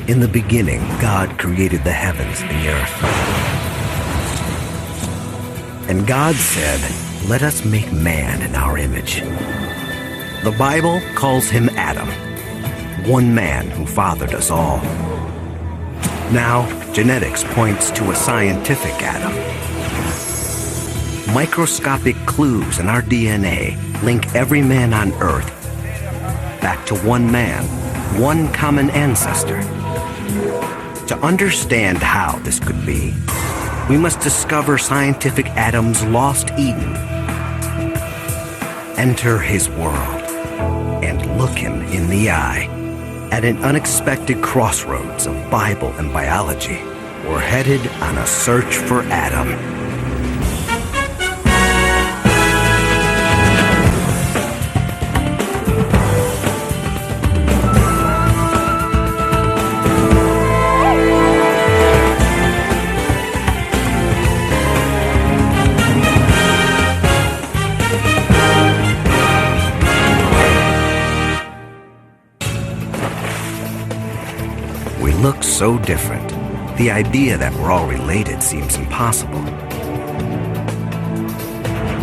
In the beginning, God created the heavens and the earth. And God said, "Let us make man in our image." The Bible calls him Adam, one man who fathered us all. Now, genetics points to a scientific Adam. Microscopic clues in our DNA link every man on Earth back to one man, one common ancestor. To understand how this could be, we must discover scientific Adam's lost Eden, enter his world, and look him in the eye. At an unexpected crossroads of Bible and biology, we're headed on a search for Adam. Look so different. The idea that we're all related seems impossible.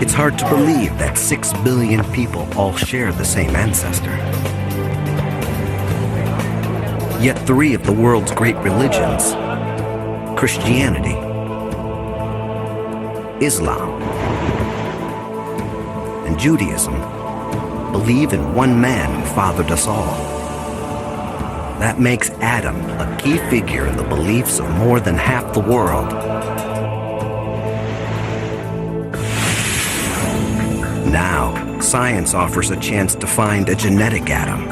It's hard to believe that 6 billion people all share the same ancestor. Yet 3 of the world's great religions, Christianity, Islam, and Judaism, believe in one man who fathered us all. That makes Adam a key figure in the beliefs of more than half the world. Now, science offers a chance to find a genetic Adam,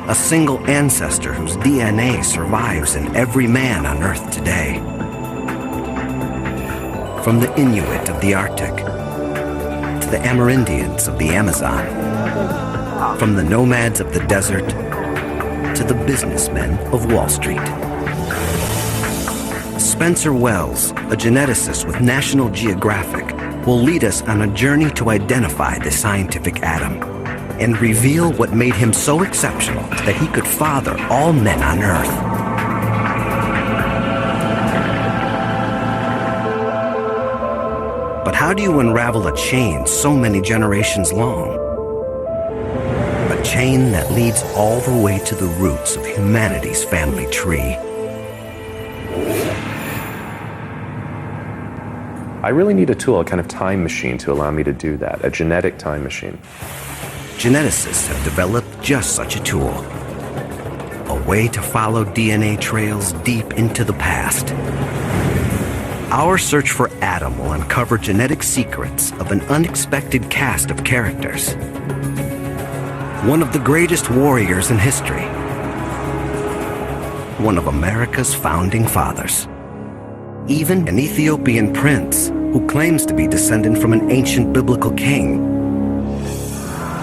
a single ancestor whose DNA survives in every man on Earth today. From the Inuit of the Arctic to the Amerindians of the Amazon, from the nomads of the desert to the businessmen of Wall Street. Spencer Wells, a geneticist with National Geographic, will lead us on a journey to identify the scientific Adam and reveal what made him so exceptional that he could father all men on Earth. But how do you unravel a chain so many generations long? A chain that leads all the way to the roots of humanity's family tree. I really need a tool, a kind of time machine to allow me to do that, a genetic time machine. Geneticists have developed just such a tool. A way to follow DNA trails deep into the past. Our search for Adam will uncover genetic secrets of an unexpected cast of characters. One of the greatest warriors in history. One of America's founding fathers. Even an Ethiopian prince who claims to be descended from an ancient biblical king.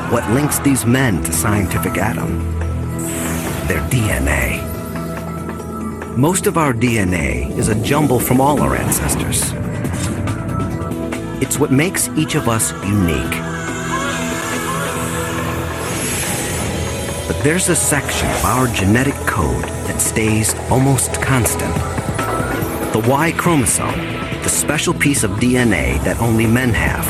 What links these men to scientific Adam? Their DNA. Most of our DNA is a jumble from all our ancestors. It's what makes each of us unique. But there's a section of our genetic code that stays almost constant. The Y chromosome, the special piece of DNA that only men have.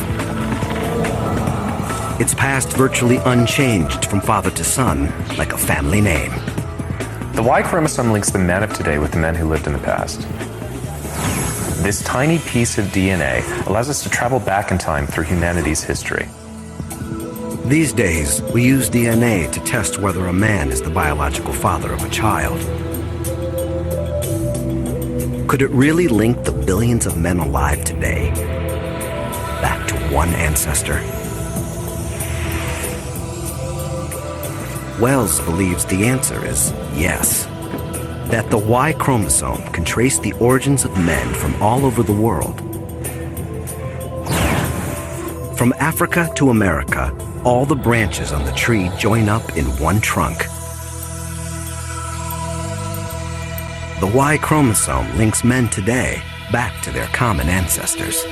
It's passed virtually unchanged from father to son, like a family name. The Y chromosome links the men of today with the men who lived in the past. This tiny piece of DNA allows us to travel back in time through humanity's history. These days, we use DNA to test whether a man is the biological father of a child. Could it really link the billions of men alive today back to one ancestor? Wells believes the answer is yes. That the Y chromosome can trace the origins of men from all over the world. From Africa to America, all the branches on the tree join up in one trunk. The Y chromosome links men today back to their common ancestors.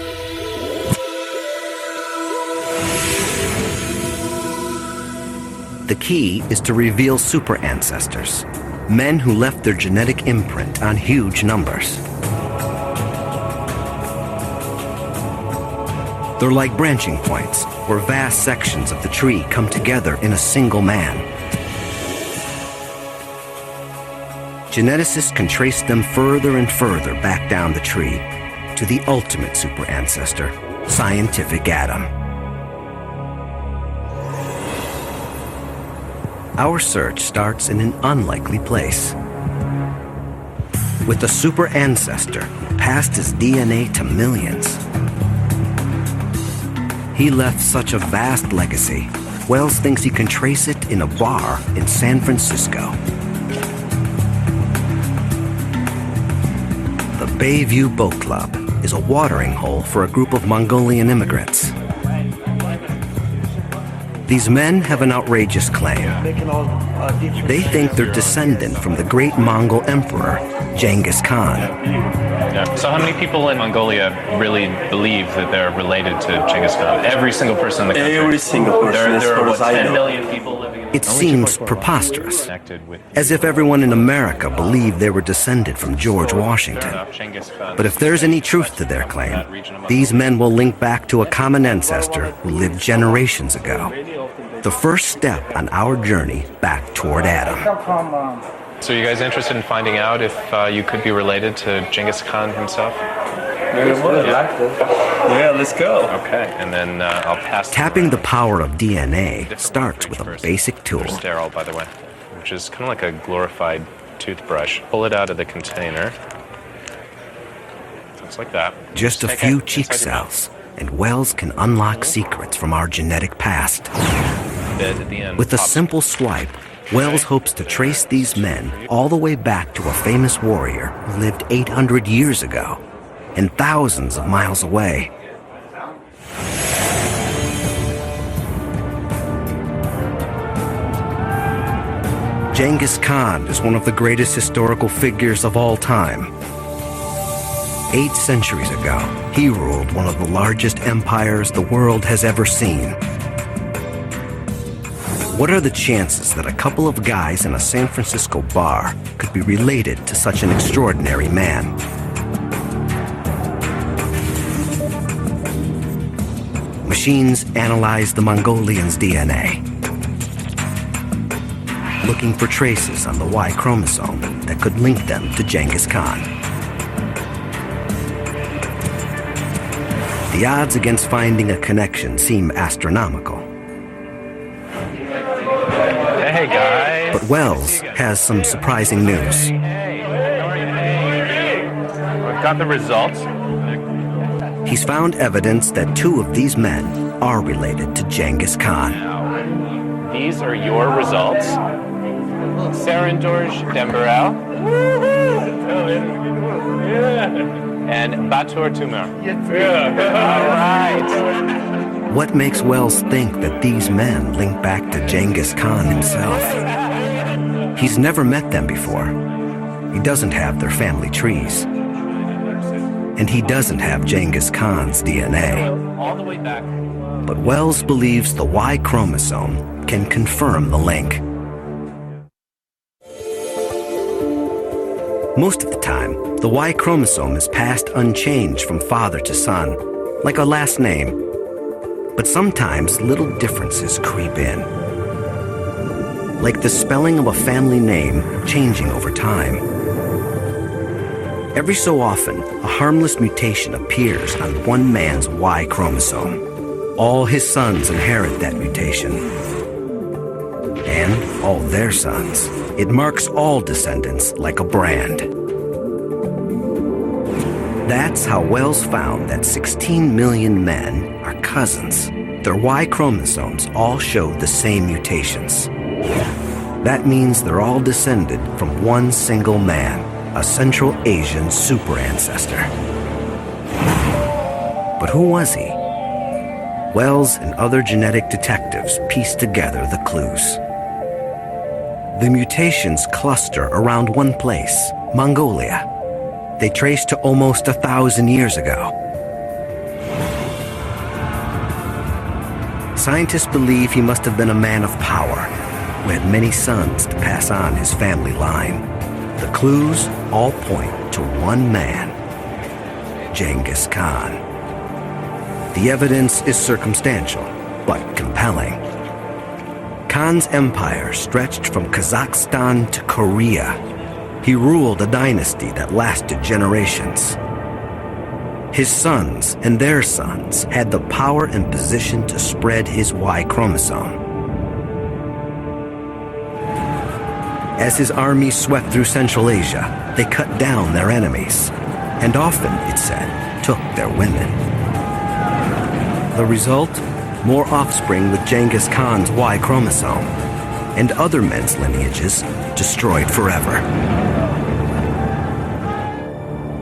The key is to reveal super ancestors, Men who left their genetic imprint on huge numbers. They're like branching points, where vast sections of the tree come together in a single man. Geneticists can trace them further and further back down the tree to the ultimate super ancestor, Scientific Adam. Our search starts in an unlikely place. With a super ancestor who passed his DNA to millions. He left such a vast legacy, Wells thinks he can trace it in a bar in San Francisco. The Bayview Boat Club is a watering hole for a group of Mongolian immigrants. These men have an outrageous claim. They think they're descendant from the great Mongol emperor, Genghis Khan. Yeah. So how many people in Mongolia really believe that they're related to Genghis Khan? Every single person in the country? Every single person. There are, what, 10 million people living in It seems preposterous, as if everyone in America believed they were descended from George Washington. But if there's any truth to their claim, these men will link back to a common ancestor who lived generations ago. The first step on our journey back toward Adam. So you guys interested in finding out if you could be related to Genghis Khan himself? Yeah, let's go. Okay, and then I'll pass. Tapping the power of DNA starts with a basic tool. They're sterile, by the way, which is kind of like a glorified toothbrush. Pull it out of the container. Just like that. Just a few cheek cells, and Wells can unlock secrets from our genetic past. With a simple swipe, Wells hopes to trace these men all the way back to a famous warrior who lived 800 years ago and thousands of miles away. Genghis Khan is one of the greatest historical figures of all time. 8 centuries ago, he ruled one of the largest empires the world has ever seen. What are the chances that a couple of guys in a San Francisco bar could be related to such an extraordinary man? Machines analyze the Mongolian's DNA, looking for traces on the Y chromosome that could link them to Genghis Khan. The odds against finding a connection seem astronomical. Hey guys. But Wells has some surprising news. We've got the results. He's found evidence that 2 of these men are related to Genghis Khan. Now, these are your results. Sarandorj Dembarel and Batur Tumar. All right. What makes Wells think that these men link back to Genghis Khan himself? He's never met them before. He doesn't have their family trees. And he doesn't have Genghis Khan's DNA. All the way back. But Wells believes the Y chromosome can confirm the link. Most of the time, the Y chromosome is passed unchanged from father to son, like a last name. But sometimes little differences creep in. Like the spelling of a family name changing over time. Every so often, a harmless mutation appears on one man's Y chromosome. All his sons inherit that mutation. And all their sons. It marks all descendants like a brand. That's how Wells found that 16 million men are cousins. Their Y chromosomes all show the same mutations. That means they're all descended from one single man, a Central Asian super ancestor. But who was he? Wells and other genetic detectives pieced together the clues. The mutations cluster around one place, Mongolia. They trace to almost 1,000 years ago. Scientists believe he must have been a man of power, who had many sons to pass on his family line. The clues all point to one man, Genghis Khan. The evidence is circumstantial, but compelling. Khan's empire stretched from Kazakhstan to Korea. He ruled a dynasty that lasted generations. His sons and their sons had the power and position to spread his Y chromosome. As his armies swept through Central Asia, they cut down their enemies, and often, it's said, took their women. The result? More offspring with Genghis Khan's Y chromosome, and other men's lineages destroyed forever.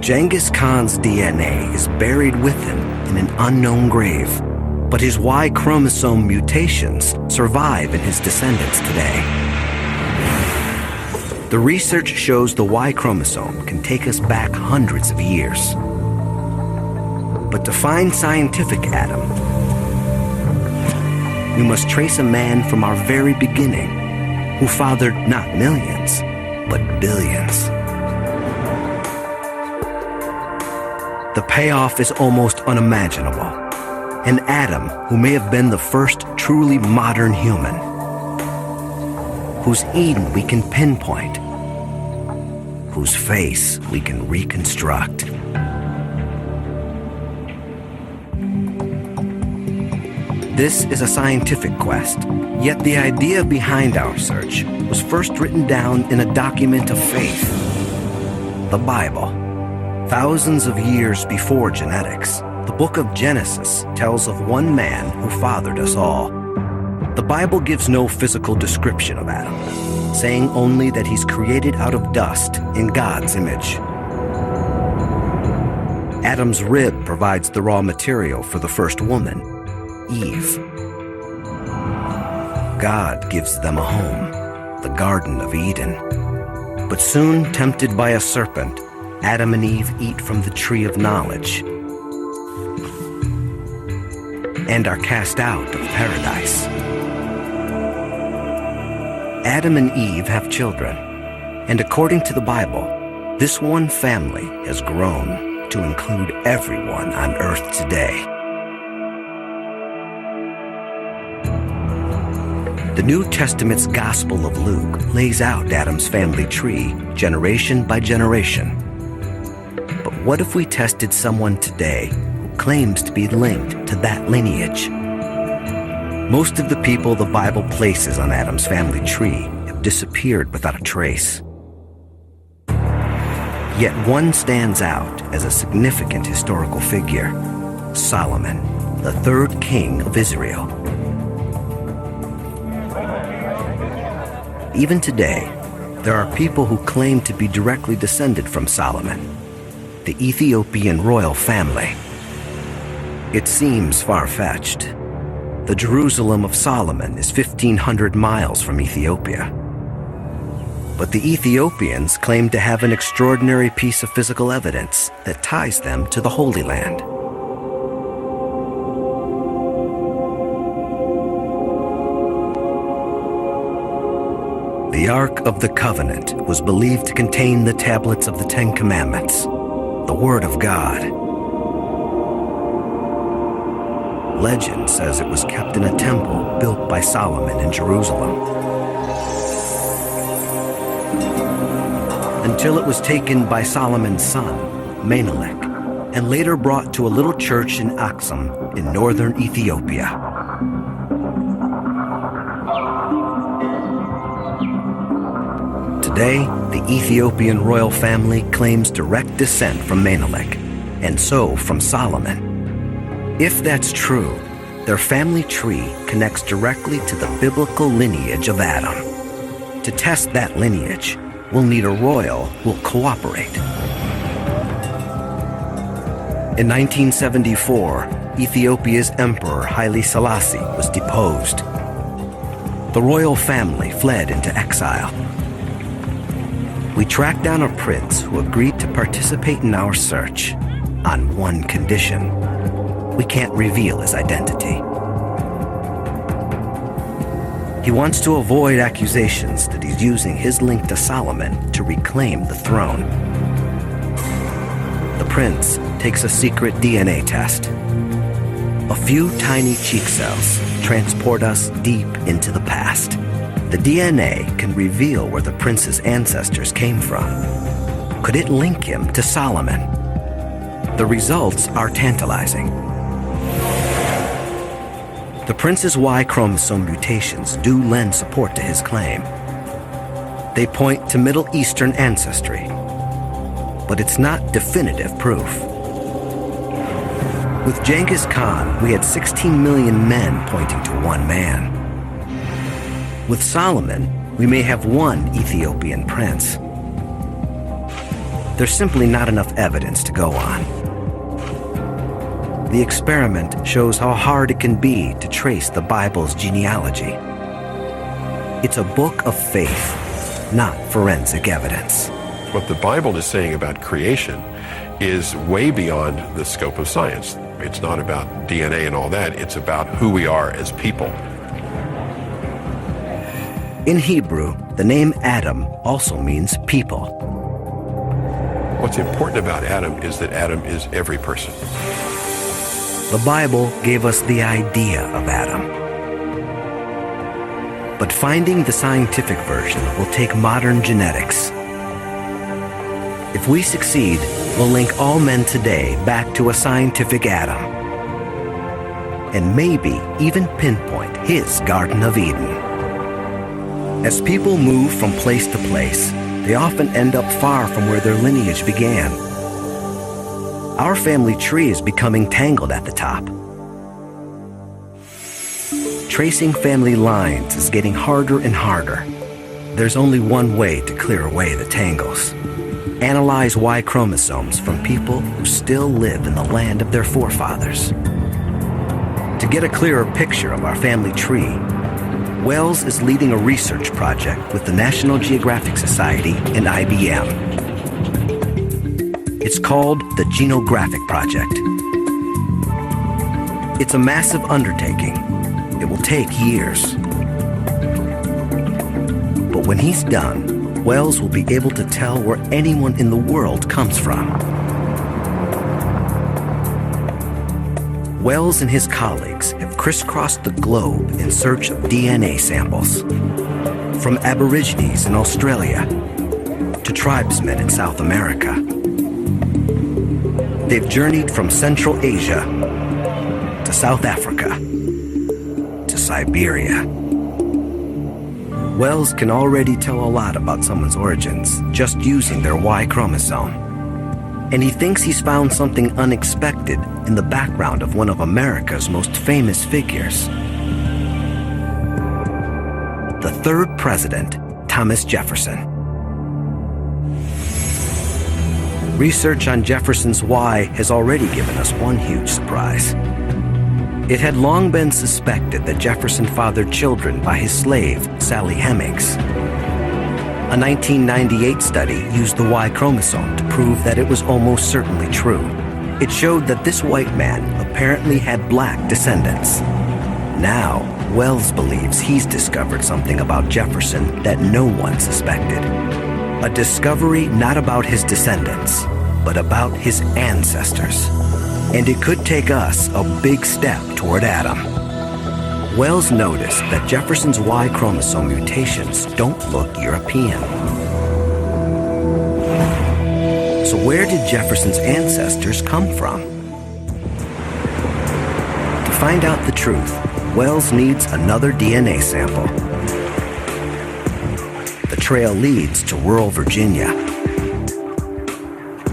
Genghis Khan's DNA is buried with him in an unknown grave, but his Y chromosome mutations survive in his descendants today. The research shows the Y chromosome can take us back hundreds of years. But to find scientific Adam, we must trace a man from our very beginning who fathered not millions, but billions. The payoff is almost unimaginable. An Adam who may have been the first truly modern human, whose Eden we can pinpoint, whose face we can reconstruct. This is a scientific quest, yet the idea behind our search was first written down in a document of faith, the Bible. Thousands of years before genetics, the book of Genesis tells of one man who fathered us all. The Bible gives no physical description of Adam, saying only that he's created out of dust in God's image. Adam's rib provides the raw material for the first woman, Eve. God gives them a home, the Garden of Eden. But soon, tempted by a serpent, Adam and Eve eat from the tree of knowledge and are cast out of paradise. Adam and Eve have children, and according to the Bible, this one family has grown to include everyone on earth today. The New Testament's Gospel of Luke lays out Adam's family tree, generation by generation. But what if we tested someone today who claims to be linked to that lineage? Most of the people the Bible places on Adam's family tree have disappeared without a trace. Yet one stands out as a significant historical figure, Solomon, the third king of Israel. Even today, there are people who claim to be directly descended from Solomon, the Ethiopian royal family. It seems far-fetched. The Jerusalem of Solomon is 1,500 miles from Ethiopia. But the Ethiopians claim to have an extraordinary piece of physical evidence that ties them to the Holy Land. The Ark of the Covenant was believed to contain the tablets of the Ten Commandments, the Word of God. Legend says it was kept in a temple built by Solomon in Jerusalem, until it was taken by Solomon's son, Menelik, and later brought to a little church in Aksum in northern Ethiopia. Today, the Ethiopian royal family claims direct descent from Menelik, and so from Solomon. If that's true, their family tree connects directly to the biblical lineage of Adam. To test that lineage, we'll need a royal who will cooperate. In 1974, Ethiopia's Emperor Haile Selassie was deposed. The royal family fled into exile. We tracked down a prince who agreed to participate in our search on one condition: we can't reveal his identity. He wants to avoid accusations that he's using his link to Solomon to reclaim the throne. The prince takes a secret DNA test. A few tiny cheek cells transport us deep into the past. The DNA can reveal where the prince's ancestors came from. Could it link him to Solomon? The results are tantalizing. The prince's Y chromosome mutations do lend support to his claim. They point to Middle Eastern ancestry, but it's not definitive proof. With Genghis Khan, we had 16 million men pointing to one man. With Solomon, we may have one Ethiopian prince. There's simply not enough evidence to go on. The experiment shows how hard it can be to trace the Bible's genealogy. It's a book of faith, not forensic evidence. What the Bible is saying about creation is way beyond the scope of science. It's not about DNA and all that. It's about who we are as people. In Hebrew, the name Adam also means people. What's important about Adam is that Adam is every person. The Bible gave us the idea of Adam. But finding the scientific version will take modern genetics. If we succeed, we'll link all men today back to a scientific Adam. And maybe even pinpoint his Garden of Eden. As people move from place to place, they often end up far from where their lineage began. Our family tree is becoming tangled at the top. Tracing family lines is getting harder and harder. There's only one way to clear away the tangles. Analyze Y chromosomes from people who still live in the land of their forefathers. To get a clearer picture of our family tree, Wells is leading a research project with the National Geographic Society and IBM. It's called the Genographic Project. It's a massive undertaking. It will take years. But when he's done, Wells will be able to tell where anyone in the world comes from. Wells and his colleagues have crisscrossed the globe in search of DNA samples. From Aborigines in Australia to tribesmen in South America. They've journeyed from Central Asia to South Africa to Siberia. Wells can already tell a lot about someone's origins just using their Y chromosome. And he thinks he's found something unexpected in the background of one of America's most famous figures. The third president, Thomas Jefferson. Research on Jefferson's Y has already given us one huge surprise. It had long been suspected that Jefferson fathered children by his slave, Sally Hemings. A 1998 study used the Y chromosome to prove that it was almost certainly true. It showed that this white man apparently had black descendants. Now, Wells believes he's discovered something about Jefferson that no one suspected. A discovery not about his descendants, but about his ancestors. And it could take us a big step toward Adam. Wells noticed that Jefferson's Y chromosome mutations don't look European. So where did Jefferson's ancestors come from? To find out the truth, Wells needs another DNA sample. The trail leads to rural Virginia.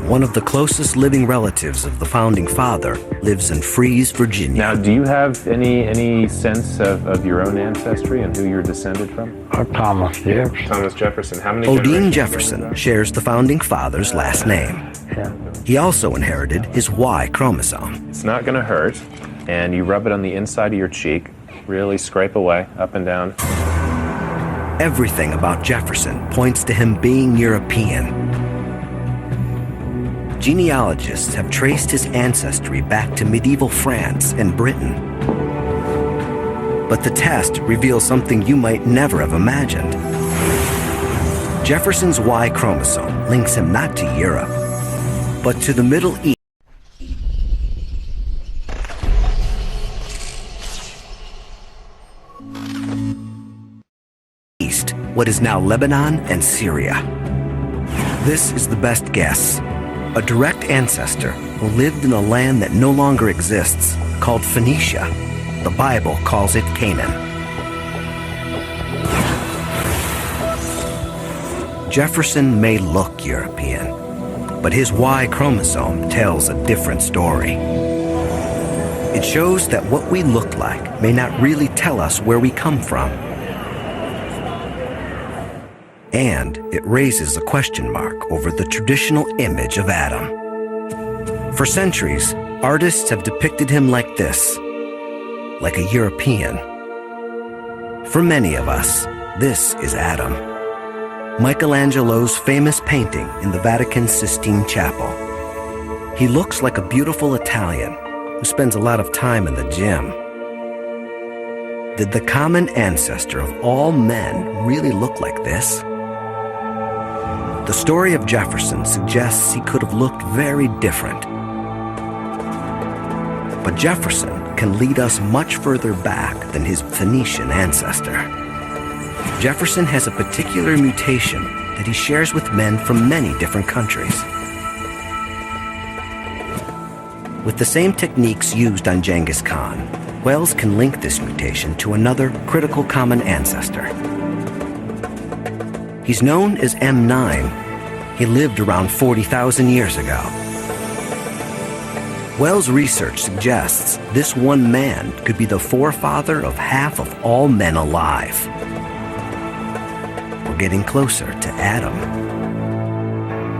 One of the closest living relatives of the founding father lives in Fries, Virginia. Now, do you have any sense of your own ancestry and who you're descended from? Thomas Jefferson. Thomas Jefferson. How many Odine generations Jefferson ago? shares the founding father's last name. Yeah. He also inherited his Y chromosome. It's not going to hurt, and you rub it on the inside of your cheek. Really scrape away, up and down. Everything about Jefferson points to him being European. Genealogists have traced his ancestry back to medieval France and Britain. But the test reveals something you might never have imagined. Jefferson's Y chromosome links him not to Europe, but to the Middle East, what is now Lebanon and Syria. This is the best guess. A direct ancestor who lived in a land that no longer exists, called Phoenicia. The Bible calls it Canaan. Jefferson may look European, but his Y chromosome tells a different story. It shows that what we look like may not really tell us where we come from. And it raises a question mark over the traditional image of Adam. For centuries, artists have depicted him like this, like a European. For many of us, this is Adam. Michelangelo's famous painting in the Vatican's Sistine Chapel. He looks like a beautiful Italian who spends a lot of time in the gym. Did the common ancestor of all men really look like this? The story of Jefferson suggests he could have looked very different. But Jefferson can lead us much further back than his Phoenician ancestor. Jefferson has a particular mutation that he shares with men from many different countries. With the same techniques used on Genghis Khan, Wells can link this mutation to another critical common ancestor. He's known as M9. He lived around 40,000 years ago. Wells' research suggests this one man could be the forefather of half of all men alive. We're getting closer to Adam.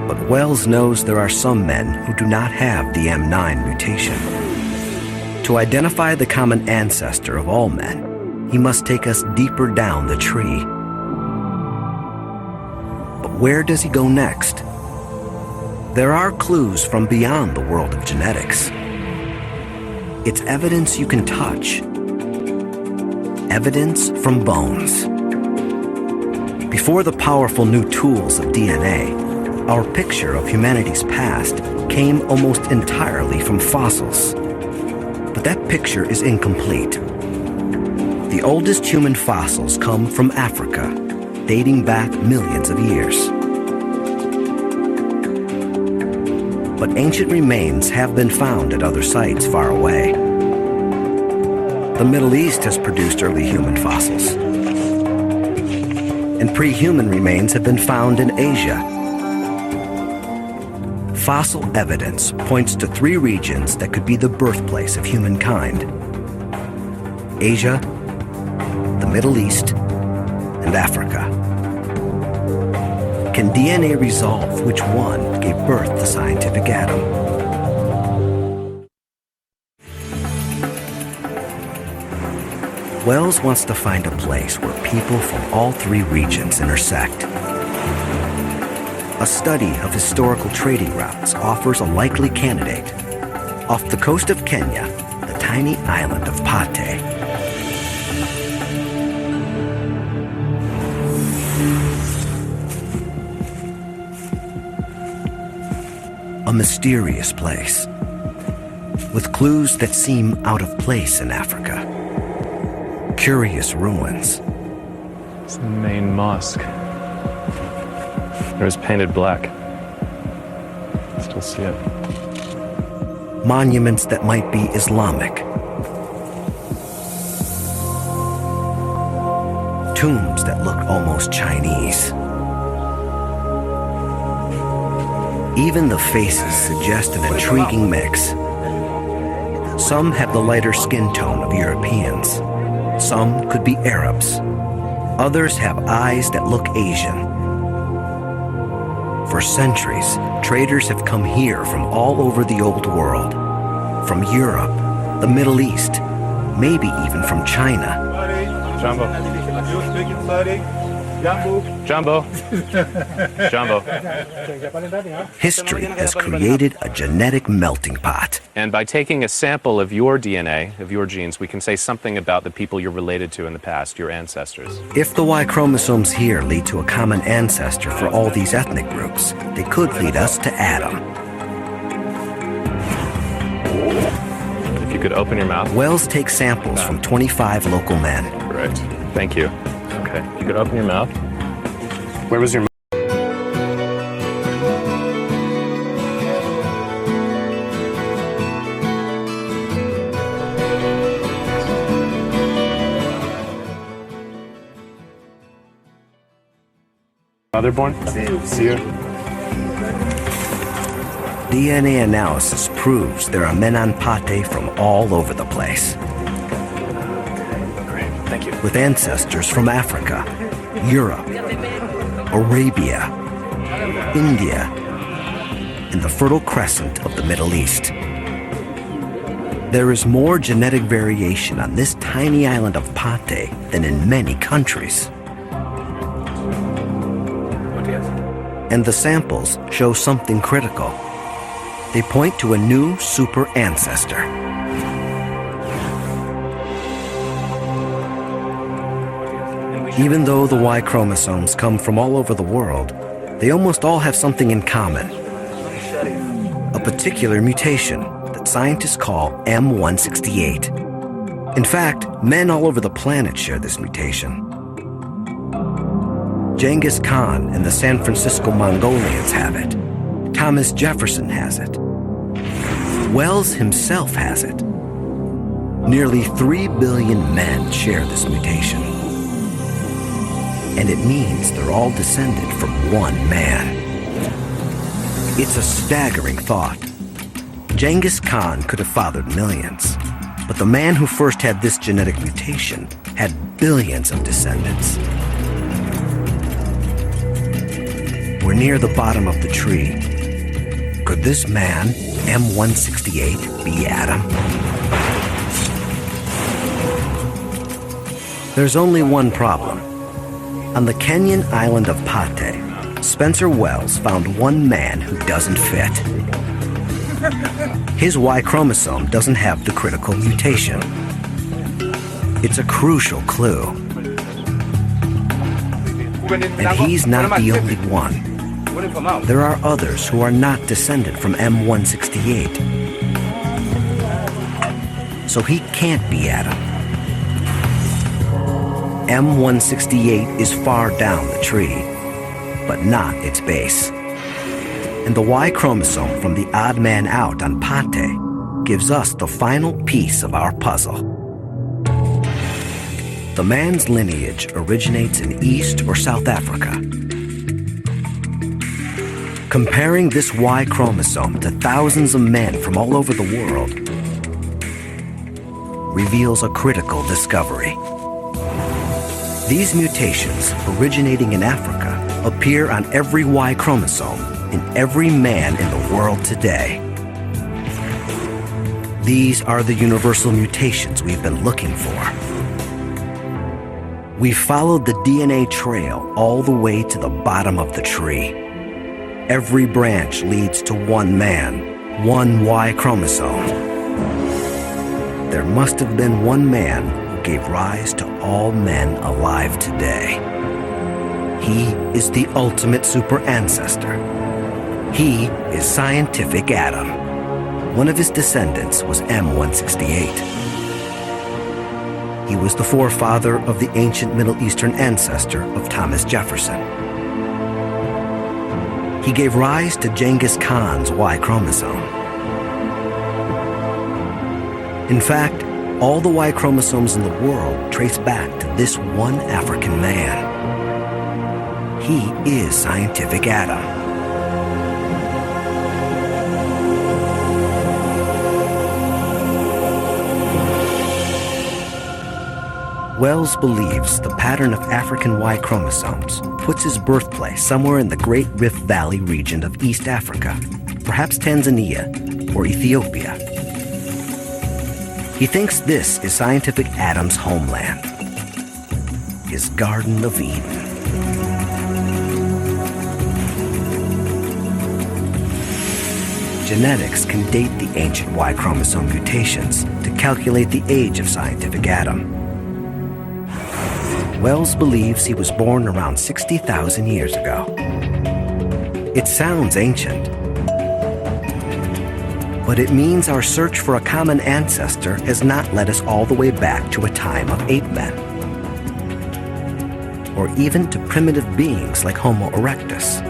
But Wells knows there are some men who do not have the M9 mutation. To identify the common ancestor of all men, he must take us deeper down the tree. But where does he go next? There are clues from beyond the world of genetics. It's evidence you can touch. Evidence from bones. Before the powerful new tools of DNA, our picture of humanity's past came almost entirely from fossils. But that picture is incomplete. The oldest human fossils come from Africa, dating back millions of years. But ancient remains have been found at other sites far away. The Middle East has produced early human fossils. And pre-human remains have been found in Asia. Fossil evidence points to 3 regions that could be the birthplace of humankind: Asia, the Middle East, and Africa. Can DNA resolve which one gave birth to scientific Adam? Wells wants to find a place where people from all 3 regions intersect. A study of historical trading routes offers a likely candidate. Off the coast of Kenya, the tiny island of Pate. A mysterious place, with clues that seem out of place in Africa. Curious ruins. It's the main mosque. It was painted black. Still see it. Monuments that might be Islamic. Tombs that look almost Chinese. Even the faces suggest an intriguing mix. Some have the lighter skin tone of Europeans. Some could be Arabs. Others have eyes that look Asian. For centuries, traders have come here from all over the old world. From Europe, the Middle East, maybe even from China. Jumbo. You speaking, buddy? Jumbo. Jumbo. History has created a genetic melting pot. And by taking a sample of your DNA, of your genes, we can say something about the people you're related to in the past, your ancestors. If the Y chromosomes here lead to a common ancestor for all these ethnic groups, they could lead us to Adam. If you could open your mouth. Wells takes samples from 25 local men. Correct. Thank you. Okay. If you could open your mouth. Where was your mouth? Motherborn? Seer. DNA analysis proves there are men on Pate from all over the place, Great. Thank you. with ancestors from Africa, Europe, Arabia, India, and the Fertile Crescent of the Middle East. There is more genetic variation on this tiny island of Pate than in many countries. And the samples show something critical. They point to a new super ancestor. Even though the Y chromosomes come from all over the world, they almost all have something in common. A particular mutation that scientists call M168. In fact, men all over the planet share this mutation. Genghis Khan and the San Francisco Mongolians have it. Thomas Jefferson has it. Wells himself has it. Nearly 3 billion men share this mutation. And it means they're all descended from one man. It's a staggering thought. Genghis Khan could have fathered millions, but the man who first had this genetic mutation had billions of descendants. We're near the bottom of the tree. Could this man, M168, be Adam? There's only one problem. On the Kenyan island of Pate, Spencer Wells found one man who doesn't fit. His Y chromosome doesn't have the critical mutation. It's a crucial clue. And he's not the only one. There are others who are not descended from M168. So he can't be Adam. M168 is far down the tree, but not its base. And the Y chromosome from the odd man out on Pate gives us the final piece of our puzzle. The man's lineage originates in East or South Africa. Comparing this Y chromosome to thousands of men from all over the world reveals a critical discovery. These mutations, originating in Africa, appear on every Y chromosome in every man in the world today. These are the universal mutations we've been looking for. We've followed the DNA trail all the way to the bottom of the tree. Every branch leads to one man, one Y chromosome. There must have been one man who gave rise to all men alive today. He is the ultimate super ancestor. He is Scientific Adam. One of his descendants was M168. He was the forefather of the ancient Middle Eastern ancestor of Thomas Jefferson. He gave rise to Genghis Khan's Y chromosome. In fact, all the Y chromosomes in the world trace back to this one African man. He is Scientific Adam. Wells believes the pattern of African Y chromosomes puts his birthplace somewhere in the Great Rift Valley region of East Africa, perhaps Tanzania or Ethiopia. He thinks this is Scientific Adam's homeland, his Garden of Eden. genetics can date the ancient Y chromosome mutations to calculate the age of scientific Adam. Wells believes he was born around 60,000 years ago. It sounds ancient, but it means our search for a common ancestor has not led us all the way back to a time of ape men, or even to primitive beings like Homo erectus.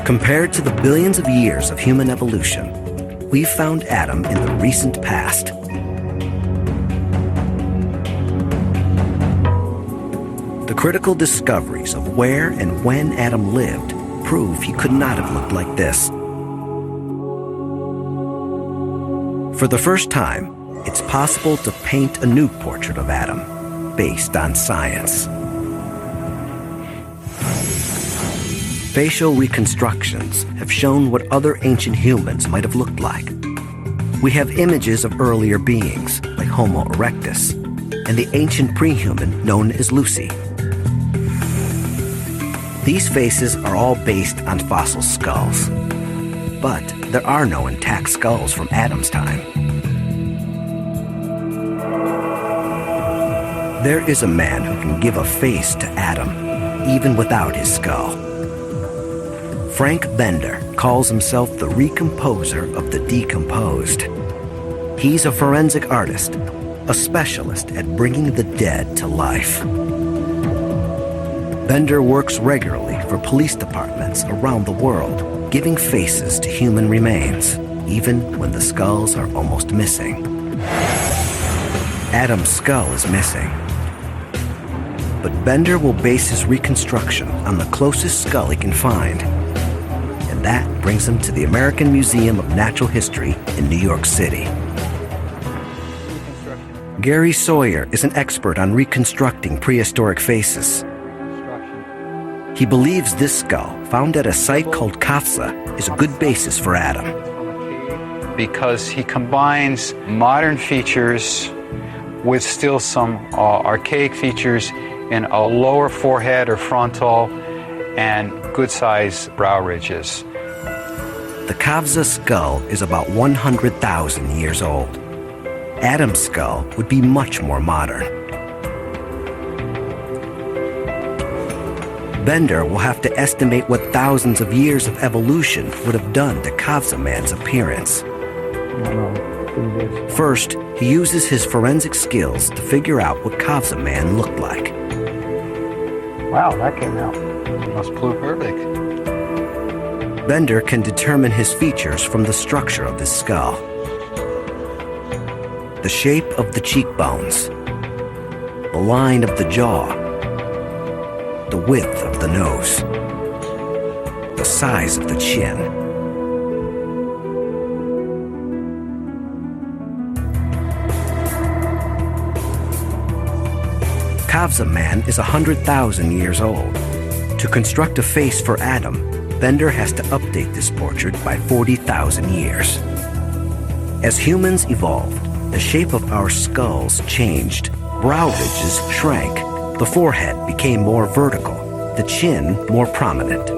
Compared to the billions of years of human evolution, we've found Adam in the recent past. The critical discoveries of where and when Adam lived prove he could not have looked like this. For the first time, it's possible to paint a new portrait of Adam based on science. Facial reconstructions have shown what other ancient humans might have looked like. We have images of earlier beings, like Homo erectus, and the ancient prehuman known as Lucy. These faces are all based on fossil skulls, but there are no intact skulls from Adam's time. There is a man who can give a face to Adam, even without his skull. Frank Bender calls himself the recomposer of the decomposed. He's a forensic artist, a specialist at bringing the dead to life. Bender works regularly for police departments around the world, giving faces to human remains, even when the skulls are almost missing. Adam's skull is missing, but Bender will base his reconstruction on the closest skull he can find, and that brings him to the American Museum of Natural History in New York City. Gary Sawyer is an expert on reconstructing prehistoric faces. He believes this skull, found at a site called Kafza, is a good basis for Adam. Because he combines modern features with still some archaic features in a lower forehead or frontal and good-sized brow ridges. The Kafza skull is about 100,000 years old. Adam's skull would be much more modern. Bender will have to estimate what thousands of years of evolution would have done to Kafza man's appearance. First, he uses his forensic skills to figure out what Kafza man looked like. Wow, that came out. Must flew perfect. Bender can determine his features from the structure of his skull. The shape of the cheekbones, the line of the jaw, the width of the nose, the size of the chin. Kafza man is 100,000 years old. To construct a face for Adam, Bender has to update this portrait by 40,000 years. As humans evolved, the shape of our skulls changed. Brow ridges shrank. The forehead became more vertical, the chin more prominent.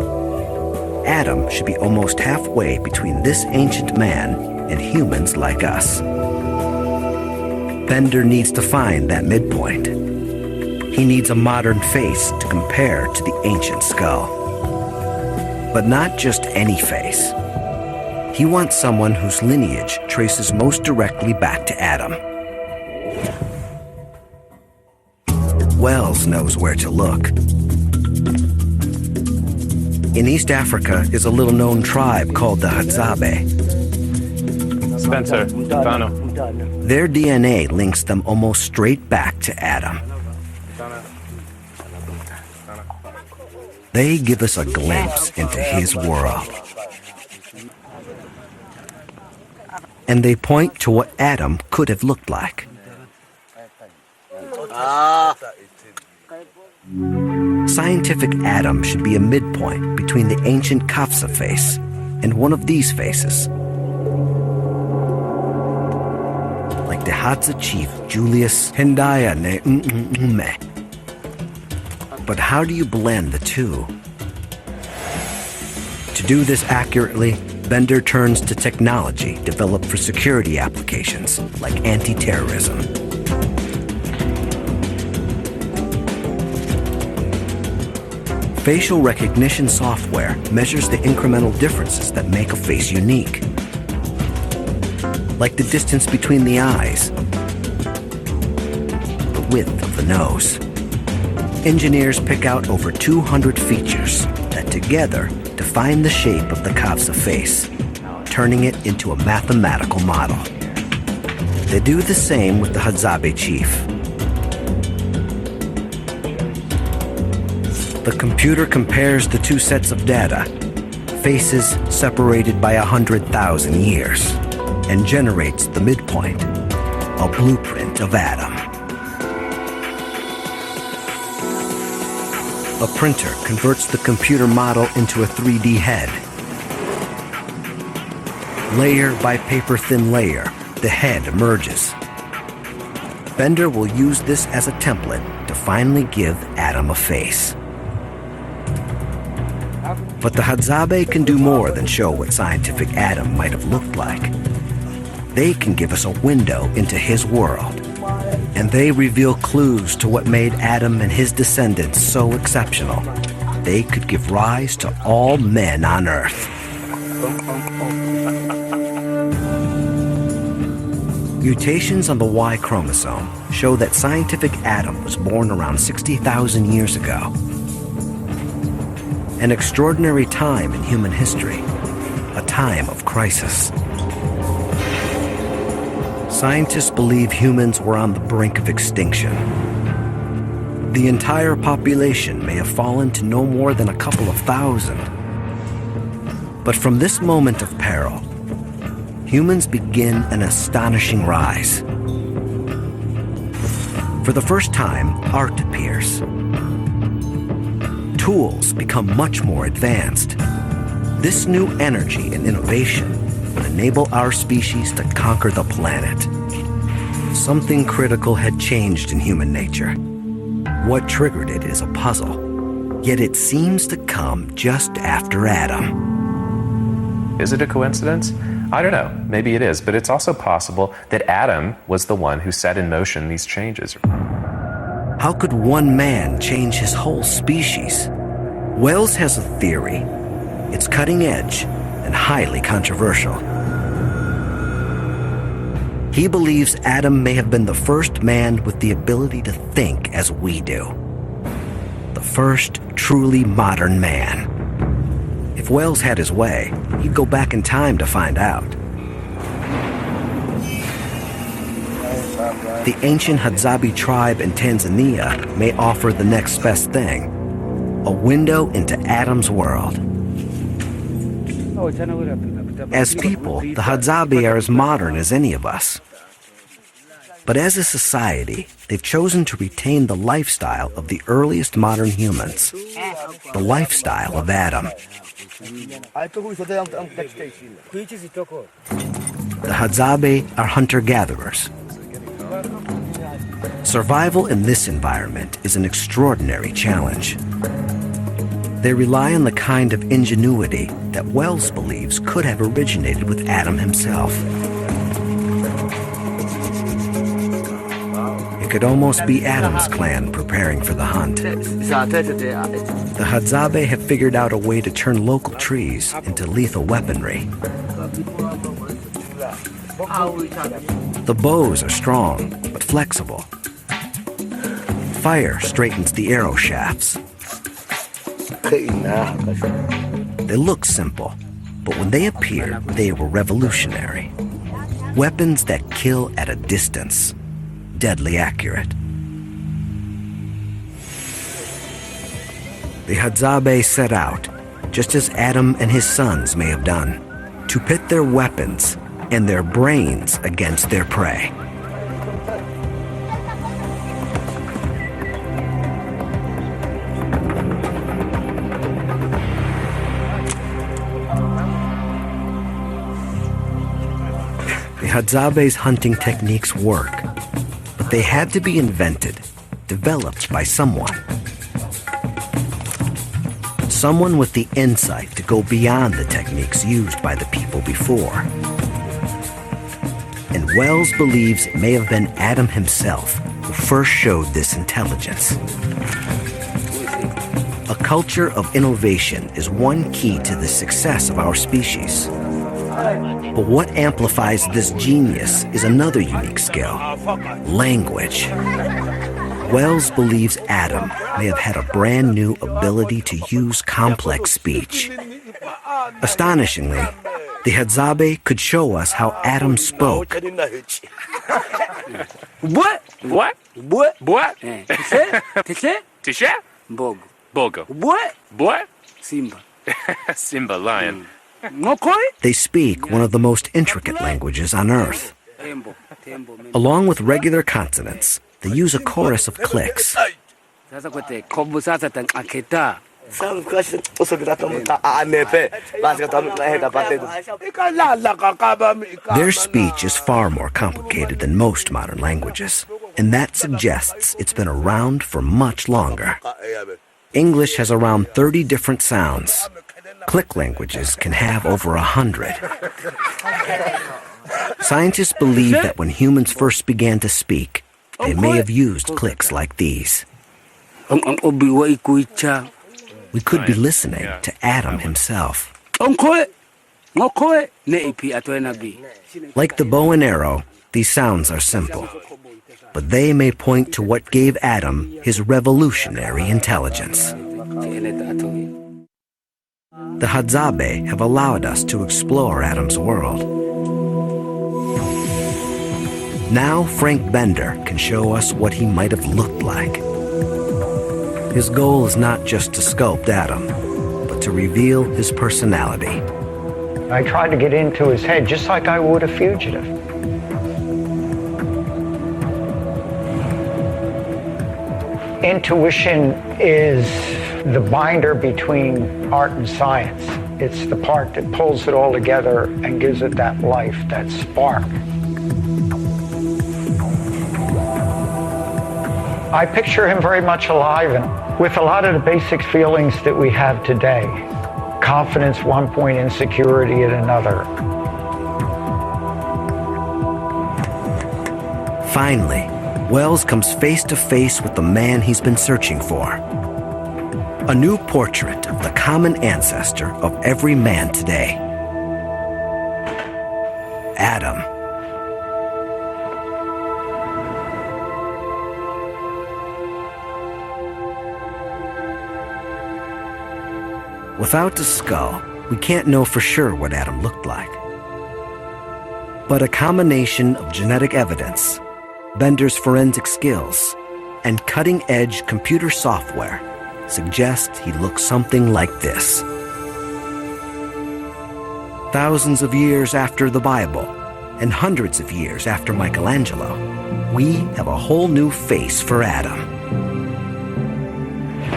Adam should be almost halfway between this ancient man and humans like us. Bender needs to find that midpoint. He needs a modern face to compare to the ancient skull. But not just any face. He wants someone whose lineage traces most directly back to Adam. Wells knows where to look. In East Africa is a little-known tribe called the Hadzabe. Spencer, Fano. Their DNA links them almost straight back to Adam. They give us a glimpse into his world. And they point to what Adam could have looked like. Scientific Adam should be a midpoint between the ancient Kafza face and one of these faces. Like the Hadza chief Julius Hendaya Ne Ume. But how do you blend the two? To do this accurately, Bender turns to technology developed for security applications like anti-terrorism. Facial recognition software measures the incremental differences that make a face unique, like the distance between the eyes, the width of the nose. Engineers pick out over 200 features that together define the shape of the Kavsa face, turning it into a mathematical model. They do the same with the Hadzabe chief. The computer compares the two sets of data, faces separated by 100,000 years, and generates the midpoint, a blueprint of Adam. A printer converts the computer model into a 3D head. Layer by paper-thin layer, the head emerges. Bender will use this as a template to finally give Adam a face. But the Hadzabe can do more than show what scientific Adam might have looked like. They can give us a window into his world. And they reveal clues to what made Adam and his descendants so exceptional. They could give rise to all men on Earth. Mutations on the Y chromosome show that scientific Adam was born around 60,000 years ago. An extraordinary time in human history, a time of crisis. Scientists believe humans were on the brink of extinction. The entire population may have fallen to no more than a couple of thousand. But from this moment of peril, humans begin an astonishing rise. For the first time, art appears. Tools become much more advanced. This new energy and innovation would enable our species to conquer the planet. Something critical had changed in human nature. What triggered it is a puzzle, yet it seems to come just after Adam. Is it a coincidence? I don't know. Maybe it is, but it's also possible that Adam was the one who set in motion these changes. How could one man change his whole species? Wells has a theory. It's cutting edge and highly controversial. He believes Adam may have been the first man with the ability to think as we do. The first truly modern man. If Wells had his way, he'd go back in time to find out. The ancient Hadzabe tribe in Tanzania may offer the next best thing, a window into Adam's world. As people, the Hadzabe are as modern as any of us. But as a society, they've chosen to retain the lifestyle of the earliest modern humans, the lifestyle of Adam. The Hadzabe are hunter-gatherers. Survival in this environment is an extraordinary challenge. They rely on the kind of ingenuity that Wells believes could have originated with Adam himself. It could almost be Adam's clan preparing for the hunt. The Hadzabe have figured out a way to turn local trees into lethal weaponry. The bows are strong, but flexible. Fire straightens the arrow shafts. They look simple, but when they appeared, they were revolutionary. Weapons that kill at a distance, deadly accurate. The Hadzabe set out, just as Adam and his sons may have done, to pit their weapons and their brains against their prey. The Hadzabe's hunting techniques work, but they had to be invented, developed by someone. someone with the insight to go beyond the techniques used by the people before. And Wells believes it may have been Adam himself who first showed this intelligence. A culture of innovation is one key to the success of our species. But what amplifies this genius is another unique skill: language. Wells believes Adam may have had a brand new ability to use complex speech. Astonishingly, the Hadzabe could show us how Adam spoke. What? What? What? What? Tisha? Tisha? Bogo. Bogo. What? What? Simba. Simba, lion. Ngokoi? They speak one of the most intricate languages on Earth. Tembo. Along with regular consonants, they use a chorus of clicks. Sasa kote kobu sasa tan aketa. Their speech is far more complicated than most modern languages, and that suggests it's been around for much longer. English has around 30 different sounds. Click languages can have over 100. Scientists believe that when humans first began to speak, they may have used clicks like these. We could be listening to Adam himself. Like the bow and arrow, these sounds are simple, but they may point to what gave Adam his revolutionary intelligence. The Hadzabe have allowed us to explore Adam's world. Now Frank Bender can show us what he might have looked like. His goal is not just to sculpt Adam, but to reveal his personality. I tried to get into his head just like I would a fugitive. Intuition is the binder between art and science. It's the part that pulls it all together and gives it that life, that spark. I picture him very much alive and with a lot of the basic feelings that we have today. Confidence one point, insecurity at another. Finally, Wells comes face to face with the man he's been searching for. A new portrait of the common ancestor of every man today. Adam. Without the skull, we can't know for sure what Adam looked like. But a combination of genetic evidence, Bender's forensic skills, and cutting-edge computer software suggests he looks something like this. Thousands of years after the Bible, and hundreds of years after Michelangelo, we have a whole new face for Adam.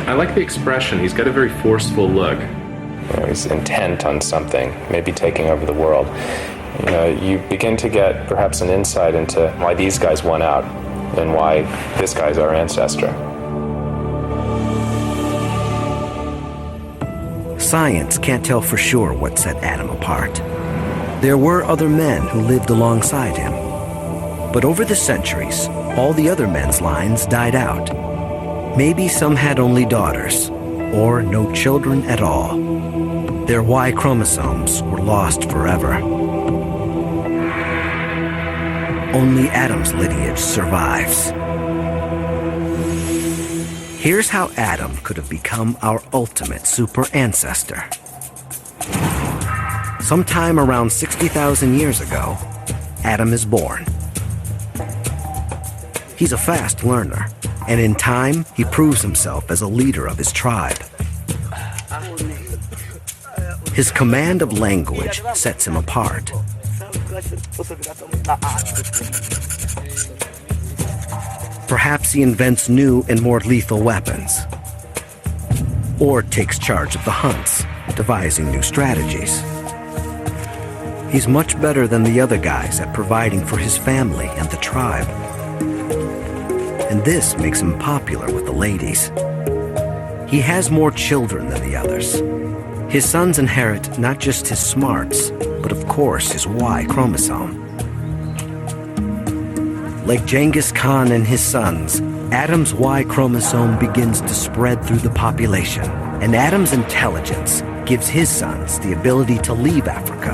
I like the expression. He's got a very forceful look. He's intent on something, maybe taking over the world. You begin to get perhaps an insight into why these guys won out and why this guy's our ancestor. Science can't tell for sure what set Adam apart. There were other men who lived alongside him. But over the centuries, all the other men's lines died out. Maybe some had only daughters, or no children at all. Their Y chromosomes were lost forever. Only Adam's lineage survives. Here's how Adam could have become our ultimate super ancestor. Sometime around 60,000 years ago, Adam is born. He's a fast learner, and in time, he proves himself as a leader of his tribe. His command of language sets him apart. Perhaps he invents new and more lethal weapons, or takes charge of the hunts, devising new strategies. He's much better than the other guys at providing for his family and the tribe. And this makes him popular with the ladies. he has more children than the others. His sons inherit not just his smarts, but of course his Y chromosome. Like Genghis Khan and his sons, Adam's Y chromosome begins to spread through the population, and Adam's intelligence gives his sons the ability to leave Africa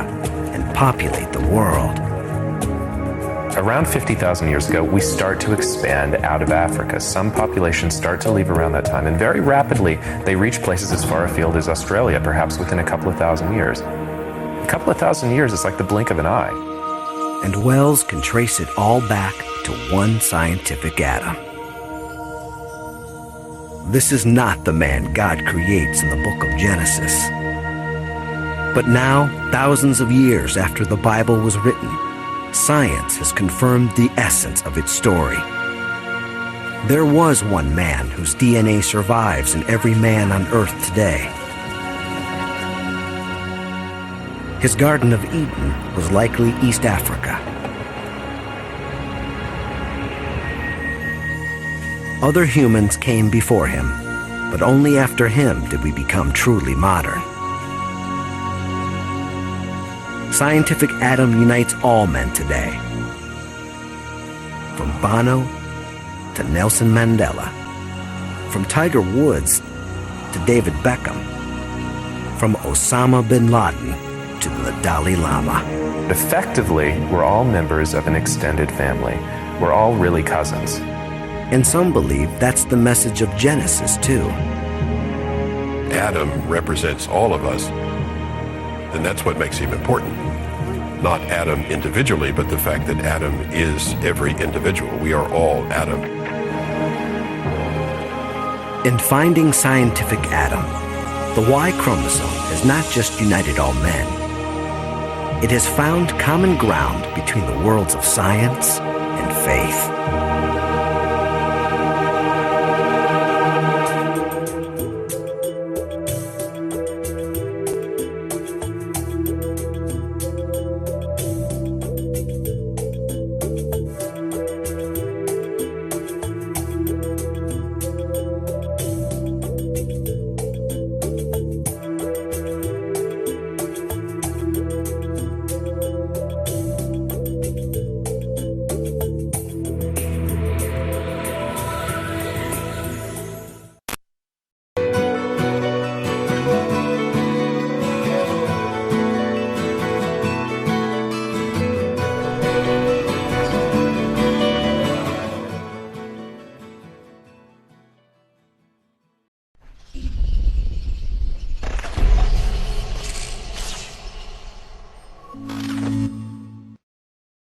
and populate the world. Around 50,000 years ago, we start to expand out of Africa. Some populations start to leave around that time, and very rapidly, they reach places as far afield as Australia, perhaps within a couple of thousand years. A couple of thousand years is like the blink of an eye. And Wells can trace it all back to one scientific Adam. This is not the man God creates in the book of Genesis. But now, thousands of years after the Bible was written, science has confirmed the essence of its story. There was one man whose DNA survives in every man on Earth today. His Garden of Eden was likely East Africa. Other humans came before him, but only after him did we become truly modern. Scientific Adam unites all men today. From Bono to Nelson Mandela. From Tiger Woods to David Beckham. From Osama bin Laden to the Dalai Lama. Effectively, we're all members of an extended family. We're all really cousins. And some believe that's the message of Genesis, too. Adam represents all of us, and that's what makes him important. Not Adam individually, but the fact that Adam is every individual. We are all Adam. In finding scientific Adam, the Y chromosome has not just united all men. It has found common ground between the worlds of science and faith.